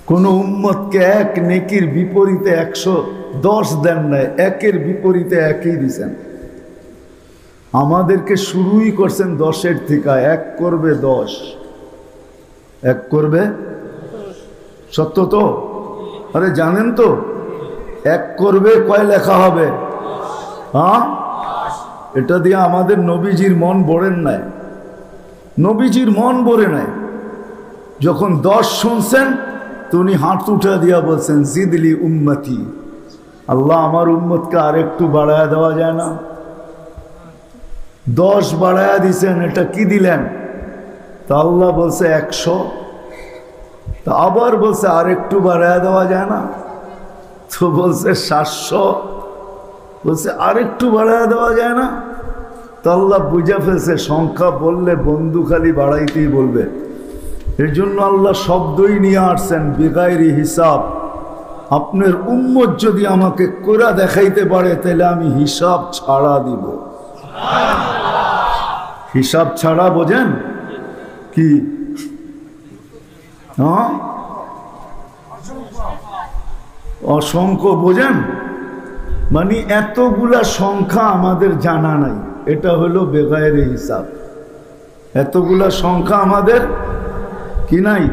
কোন উম্মতকে এক নেকির বিপরীতে 110 দেন নাই, একের বিপরীতে একই দিছেন। আমাদেরকে শুরুই করছেন 10-এর থেকে, এক করবে 10, এক করবে, সত্য তো? আরে জানেন তো এক করবে কয় লেখা হবে? হ্যাঁ, এটা দিয়ে আমাদের নবীজির মন ভরেন নাই, নবীজির মন ভরে নাই। যখন 10 শুনছেন তো উনি হাত উঠে দিয়া বলছেন জিদলি উম্মতি, আল্লাহ আমার উম্মতকে আর একটু বাড়ায়া দেওয়া যায় না? 10 বাড়ায়া দিছেন, এটা কি দিলেন? তা আল্লাহ বলছে 100, তা আবার বলছে আর একটু বাড়ায়া দেওয়া যায় না? তো বলছে 700, বলছে আর একটু বাড়ায়া দেওয়া যায় না? তো আল্লাহ বুঝা ফেলছে সংখ্যা বললে বন্ধু খালি বাড়াইতেই বলবে, এর জন্য আল্লাহ শব্দই নিয়ে আসছেন বিগাইরি হিসাব। আপনার উম্মত যদি আমাকে কোরা দেখাইতে পারে তাহলে আমি হিসাব ছাড়া দিব। হিসাব ছাড়া বোঝেন কি? হ্যাঁ, অসংখ্য বোঝেন মানে এতগুলা সংখ্যা আমাদের জানা নাই, এটা হলো বেগায়ের হিসাব। এতগুলা সংখ্যা আমাদের কি নাই,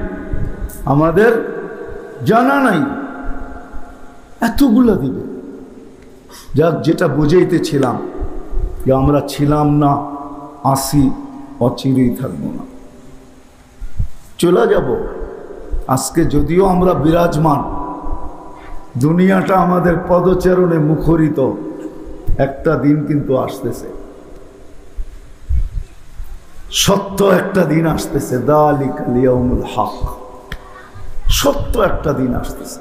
আমাদের জানা নাই, এতগুলা দিবে। যাক, যেটা বুঝাইতেছিলাম যে আমরা ছিলাম না, আসি, অচিরেই থাকবো না, চলে যাব। আজকে যদিও আমরা বিরাজমান, দুনিয়াটা আমাদের পদচারণে মুখরিত, একটা দিন কিন্তু আসতেছে, সত্য একটা দিন আসতেছে, যালিকাল ইয়াউমুল হক, সত্য একটা দিন আসতেছে।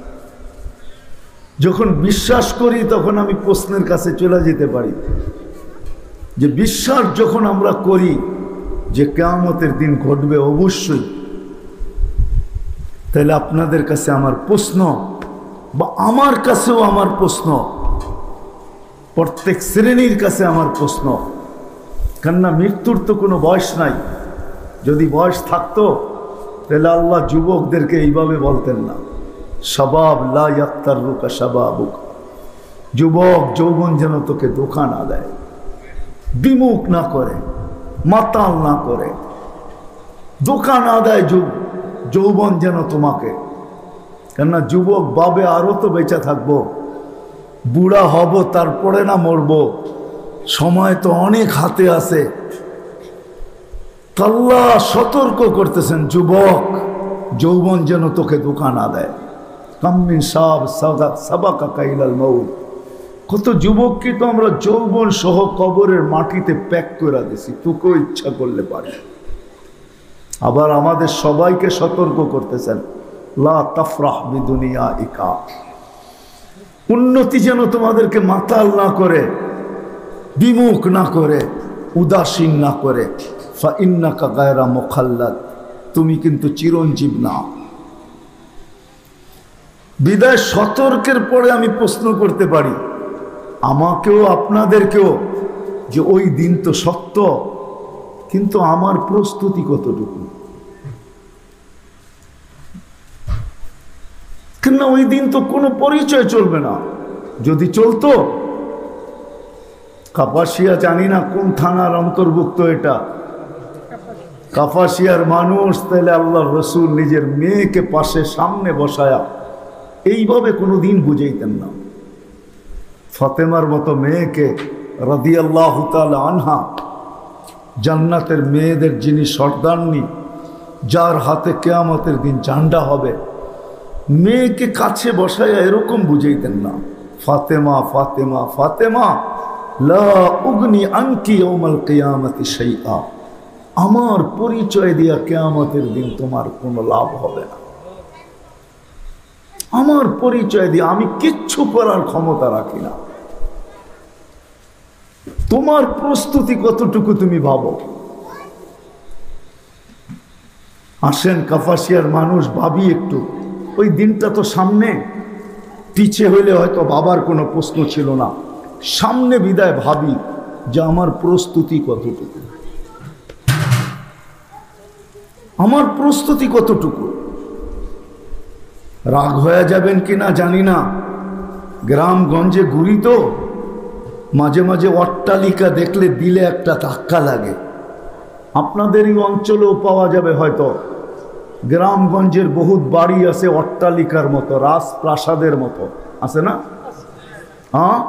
যখন বিশ্বাস করি তখন আমি প্রশ্নের কাছে চলে যেতে পারি যে বিশ্বাস যখন আমরা করি যে কিয়ামতের দিন ঘটবে অবশ্যই, তাহলে আপনাদের কাছে আমার প্রশ্ন, বা আমার কাছেও আমার প্রশ্ন, প্রত্যেক শ্রেণীর কাছে আমার প্রশ্ন, কেননা মৃত্যুর তো কোনো বয়স নাই। যদি বয়স থাকতো তাহলে আল্লাহ যুবকদেরকে এইভাবে বলতেন না, শাবাব লা ইয়াক্তারুকা শাবাবুক, যুবক যৌবন যেন তোকে ধোঁকা না দেয়, বিমুখ না করে, মাতাল না করে, ধোঁকা না দেয় যৌবন যেন তোমাকে। কেননা যুবক ভাবে আরো তো বেঁচে থাকবো, বুড়া হব তারপরে না মরবো, সময় তো অনেক হাতে আছে। আল্লাহ সতর্ক করতেছেন, যুবক যৌবন যেন তোকে ধোঁকা না দেয়। কাম্মিন সাব সাবাকা কাইলাল মাউত, কত যুবককে তো আমরা যৌবন সহ কবরের মাটিতে প্যাক করে দিছি, তোকেও ইচ্ছা করলে পারে। আবার আমাদের সবাইকে সতর্ক করতেছেন, লা তাফরাহ বিদুনিয়াইকা, উন্নতি যেন তোমাদেরকে মাতাল না করে, বিমুখ না করে, উদাসীন না করে। ফা ইন্নাকা গায়রা মুখাল্লাদ, তুমি কিন্তু চিরঞ্জীব না। বিদায় সতর্কের পরে আমি প্রশ্ন করতে পারি আমাকেও আপনাদেরকেও যে ওই দিন তো সত্য, কিন্তু আমার প্রস্তুতি কতটুকু? কেন ওই দিন তো কোনো পরিচয় চলবে না। যদি চলতো, কাপাসিয়া জানি না কোন থানার অন্তর্ভুক্ত এটা, কাপাসিয়ার মানুষ, তাহলে আল্লাহর রাসূল নিজের মেয়েকে পাশে সামনে বসায়া এইভাবে কোনো দিন বুঝাইতেন না। ফাতেমার মতো মেয়েকে রাদিয়াল্লাহু তাআলা আনহা, জান্নাতের মেয়েদের যিনি সর্দারনি, যার হাতে কিয়ামতের দিন ঝান্ডা হবে, মেয়েকে কাছে বসায়া এরকম বুঝাইতেন না, ফাতেমা ফাতেমা ফাতেমা লা উগনি আনকি ইয়াউমাল কিয়ামতি শাইআ, আমার পরিচয় দিয়া কিয়ামতের দিন তোমার কোনো লাভ হবে না। আমার পরিচয় দিয়ে আমি কিচ্ছু করার ক্ষমতা রাখি না। তোমার প্রস্তুতি কতটুকু তুমি ভাবো। আসেন কাপাসিয়ার মানুষ ভাবি একটু, ওই দিনটা তো সামনে, পিছে হইলে হয়তো বাবার কোনো প্রশ্ন ছিল না, সামনে বিদায় ভাবি যে আমার প্রস্তুতি কতটুকু, আমার প্রস্তুতি কতটুকু। রাগ হয়ে যাবেন কিনা জানি না, গ্রামগঞ্জে ঘুরি তো, মাঝে মাঝে অট্টালিকা দেখলে দিলে একটা ধাক্কা লাগে। আপনাদেরই অঞ্চলেও পাওয়া যাবে হয়তো, গ্রামগঞ্জের বহুত বাড়ি আছে অট্টালিকার মতো, রাজপ্রাসাদের মতো, আছে না? হ্যাঁ,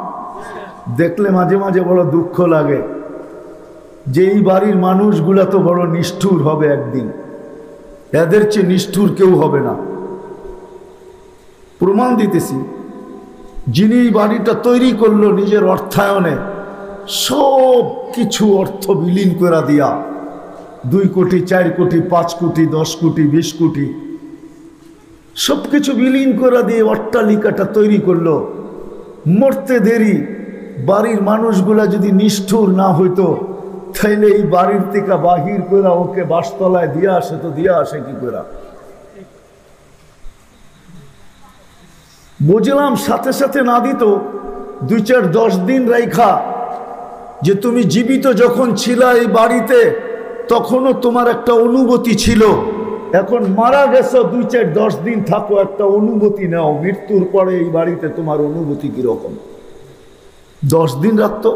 দেখলে মাঝে মাঝে বড় দুঃখ লাগে যে এই বাড়ির মানুষগুলা তো বড় নিষ্ঠুর হবে একদিন, এদের চেয়ে নিষ্ঠুর কেউ হবে না। প্রমাণ দিতেছি, যিনি এই বাড়িটা তৈরি করলো নিজের অর্থায়নে, সব কিছু অর্থ বিলীন করে দিয়া, 2 কোটি 4 কোটি 5 কোটি 10 কোটি 20 কোটি সব কিছু বিলীন করে দিয়ে অট্টালিকাটা তৈরি করলো। মরতে দেরি, বাড়ির মানুষগুলা যদি নিষ্ঠুর না হইতো তাইলে এই বাড়ির থেকে বাহির করে ওকে বাসতলায় দিয়া আসে, তো দিয়া আসে কি করে? বুঝলাম সাথে সাথে না দিত, 2-4-10 দিন রাইখা, যে তুমি জীবিত যখন ছিলা এই বাড়িতে তখনও তোমার একটা অনুভূতি ছিল, এখন মারা গেছো 2-4-10 দিন থাকো, একটা অনুভূতি নাও, মৃত্যুর পরে এই বাড়িতে তোমার অনুভূতি কিরকম। 10 দিন রাখতো।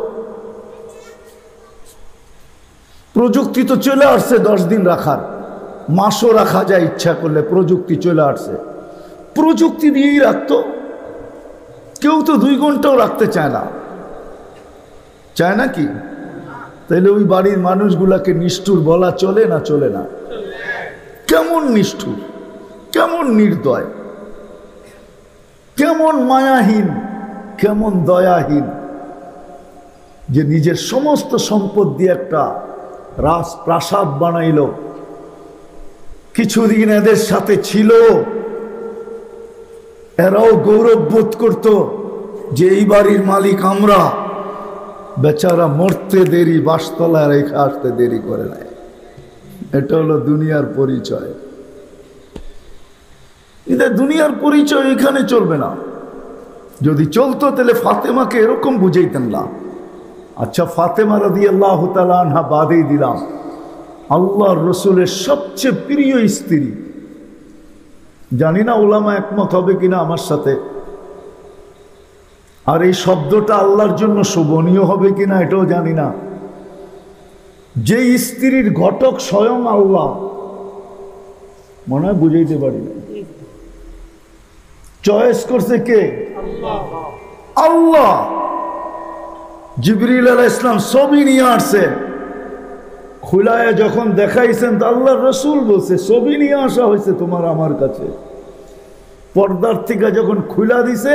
প্রযুক্তি তো চলে আসছে 10 দিন রাখার, মাসও রাখা যায় ইচ্ছা করলে, প্রযুক্তি চলে আসছে, প্রযুক্তি দিয়েই রাখতো। কেউ তো 2 ঘন্টাও রাখতে চায় না, চায় না কি? তাইলে ওই বাড়ির মানুষগুলাকে নিষ্ঠুর বলা চলে না? চলে না? কেমন নিষ্ঠুর, কেমন নির্দয়, কেমন মায়াহীন, কেমন দয়াহীন, যে নিজের সমস্ত সম্পদ দিয়ে একটা রাজপ্রাসাদ বানাইল। কিছুদিন এদের সাথে ছিল, এরাও গৌরব বোধ করত যে এই বাড়ির মালিক আমরা। বেচারা মরতে দেরি, বাসতলায় রেখে আসতে দেরি করে নাই। এটা হলো দুনিয়ার পরিচয়। এদের দুনিয়ার পরিচয় এখানে চলবে না। যদি চলতো তাহলে ফাতেমাকে এরকম বুঝাইতেন না। আচ্ছা, ফাতেমা রাদিয়াল্লাহু তাআলা আনহা বাদেই দিলাম, আল্লাহর রসুলের সবচেয়ে প্রিয় স্ত্রী। জানি না উলামা একমত হবে কিনা আমার সাথে, আর এই শব্দটা আল্লাহর জন্য শোভনীয় হবে কিনা এটাও জানি না। যে স্ত্রীর ঘটক স্বয়ং আল্লাহ, মনে হয় বুঝাইতে পারি না। চয়েস করছে কে? আল্লাহ। জিবরিল আলাইহিস সালাম ছবি নিয়ে আসছে, খুলায় যখন দেখাইছেন তো আল্লাহর রসুল বলছে ছবি নিয়ে আসা হয়েছে তোমার আমার কাছে। পর্দার থেকে যখন খুলা দিছে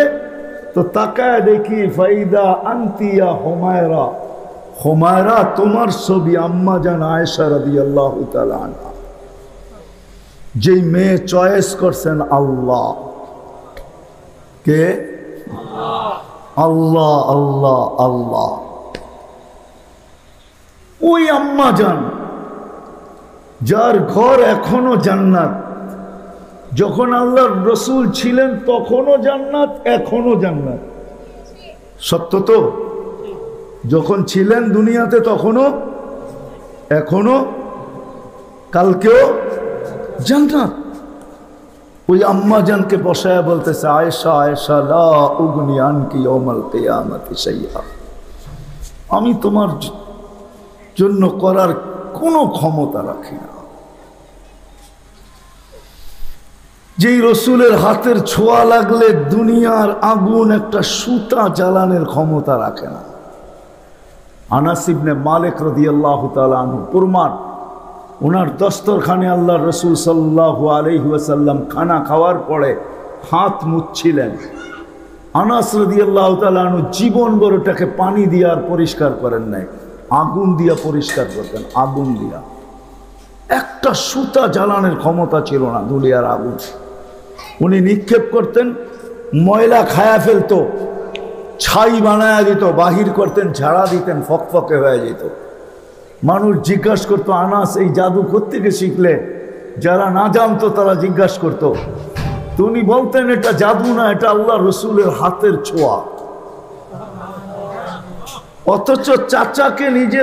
তো তাকায় দেখি, ফাইদা আনতিয়া হুমায়রা, হুমায়রা তোমার ছবি আম্মা জান আয়েশা রাদিয়াল্লাহু তাআলা আনহা। যেই মেয়ে চয়েস করছেন আল্লাহ। কে? আল্লাহ। আল্লাহ আল্লাহ। ওই আম্মা জান যার ঘর এখনো জান্নাত, যখন আল্লাহর রসুল ছিলেন তখনও জান্নাত, এখনো জান্নাত। সত্য তো? যখন ছিলেন দুনিয়াতে তখনও, এখনো, কালকেও জান্নাত। ওই আম্মা জানকে বসায় বলতেছে, আয়েশা আয়েশা লা উগনি আনকি ইয়াউমাল কিয়ামাতি শাইআ, আমি তোমার জন্য করার কোনো ক্ষমতা রাখি না। যেই রসুলের হাতের ছোঁয়া লাগলে দুনিয়ার আগুন একটা সুতা জ্বালানোর ক্ষমতা রাখে না। আনাস ইবনে মালিক রাদিয়াল্লাহু তাআলা আনহু প্রমাণ, ওনার দস্তরখানে আল্লাহ রসুল সাল্লাল্লাহু আলাইহি ওয়াসাল্লাম খানা খাওয়ার পরে হাত মুছছিলেন। আনাস রাদিয়াল্লাহু তাআলা আনহু জীবন বড়টাকে পানি দিয়ে আর পরিষ্কার করেন নাই, আগুন দিয়া পরিষ্কার করতেন। আগুন দিয়া একটা সুতা জ্বালানোর ক্ষমতা ছিল না দুনিয়ার আগুন। উনি নিক্ষেপ করতেন, ময়লা খায়া ফেলতো, ছাই বানায়া দিত, বাহির করতেন, ঝাড়া দিতেন, ফকফকে হয়ে যেত। মানুষ জিজ্ঞাসা করতো, আনাস এই জাদু কোত্থেকে শিখলে? যারা না জানতো তারা জিজ্ঞাসা করতো, তো উনি বলতেন এটা জাদু না, এটা আল্লাহ রসুলের হাতের ছোঁয়া। অথচ চাচাকে নিজে